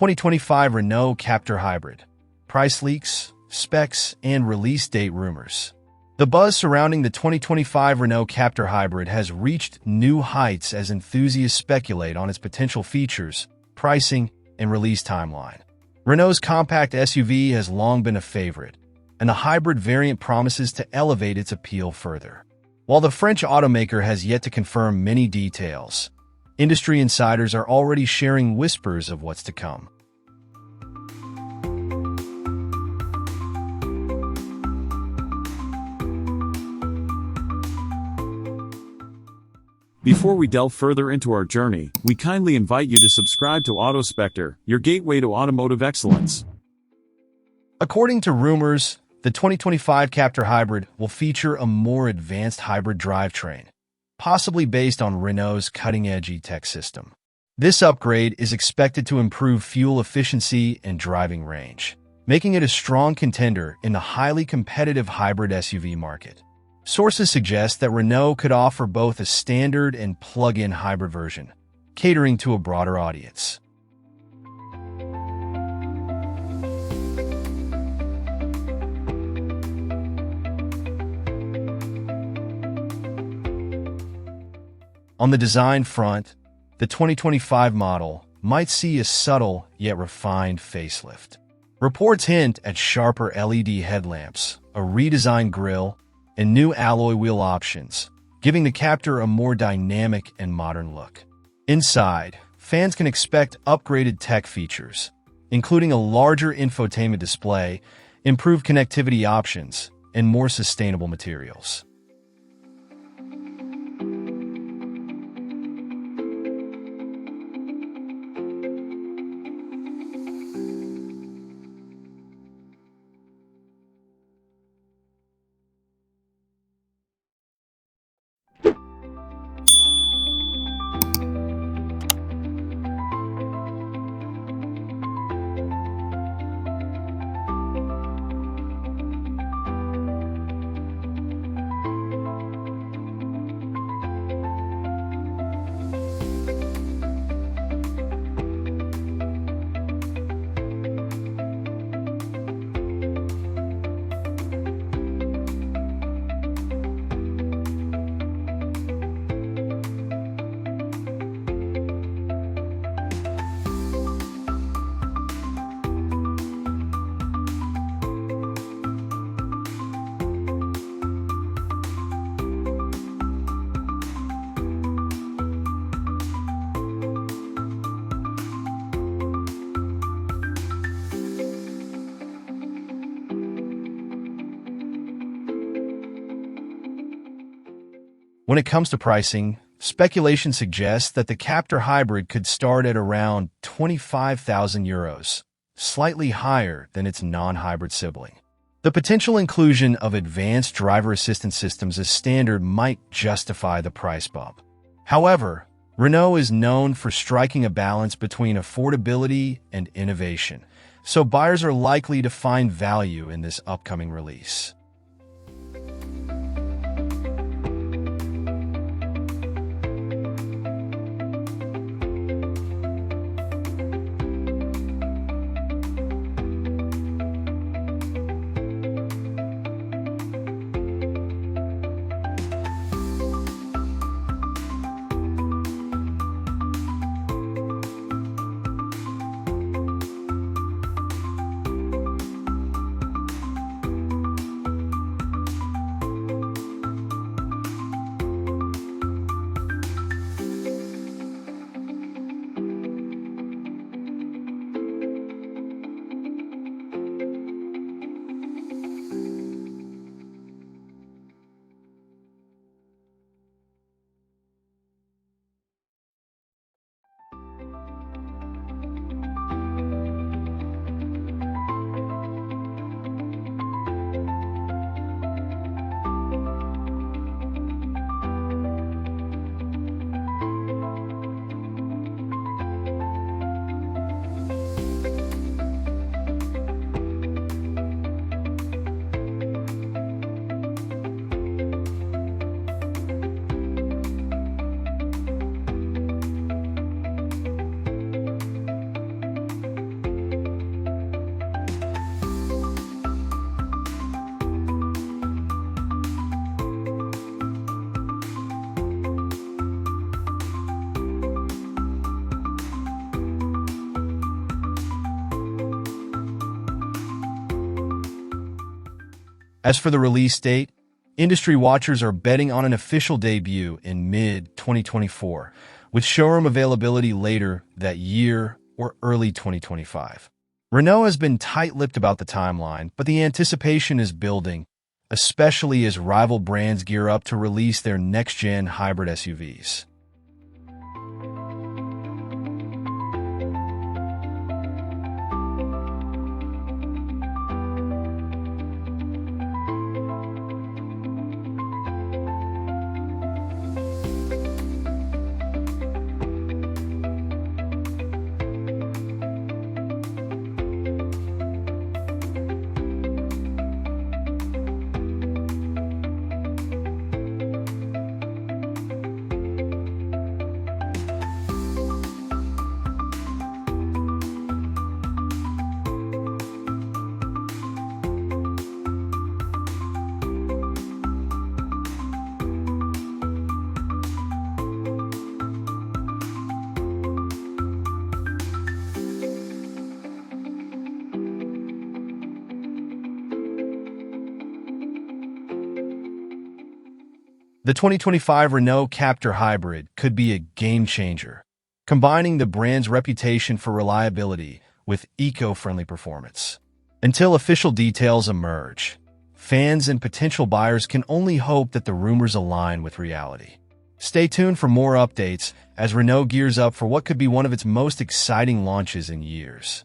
2025 Renault Captur Hybrid. Price leaks, specs, and release date rumors. The buzz surrounding the 2025 Renault Captur Hybrid has reached new heights as enthusiasts speculate on its potential features, pricing, and release timeline. Renault's compact SUV has long been a favorite, and the hybrid variant promises to elevate its appeal further. While the French automaker has yet to confirm many details, industry insiders are already sharing whispers of what's to come. Before we delve further into our journey, we kindly invite you to subscribe to AutoSpecter, your gateway to automotive excellence. According to rumors, the 2025 Captur Hybrid will feature a more advanced hybrid drivetrain, possibly based on Renault's cutting-edge e-tech system. This upgrade is expected to improve fuel efficiency and driving range, making it a strong contender in the highly competitive hybrid SUV market. Sources suggest that Renault could offer both a standard and plug-in hybrid version, catering to a broader audience. On the design front, the 2025 model might see a subtle yet refined facelift. Reports hint at sharper LED headlamps, a redesigned grille, and new alloy wheel options, giving the Captur a more dynamic and modern look. Inside, fans can expect upgraded tech features, including a larger infotainment display, improved connectivity options, and more sustainable materials. When it comes to pricing, speculation suggests that the Captur Hybrid could start at around €25,000, slightly higher than its non-hybrid sibling. The potential inclusion of advanced driver assistance systems as standard might justify the price bump. However, Renault is known for striking a balance between affordability and innovation, so buyers are likely to find value in this upcoming release. As for the release date, industry watchers are betting on an official debut in mid-2024, with showroom availability later that year or early 2025. Renault has been tight-lipped about the timeline, but the anticipation is building, especially as rival brands gear up to release their next-gen hybrid SUVs. The 2025 Renault Captur Hybrid could be a game-changer, combining the brand's reputation for reliability with eco-friendly performance. Until official details emerge, fans and potential buyers can only hope that the rumors align with reality. Stay tuned for more updates as Renault gears up for what could be one of its most exciting launches in years.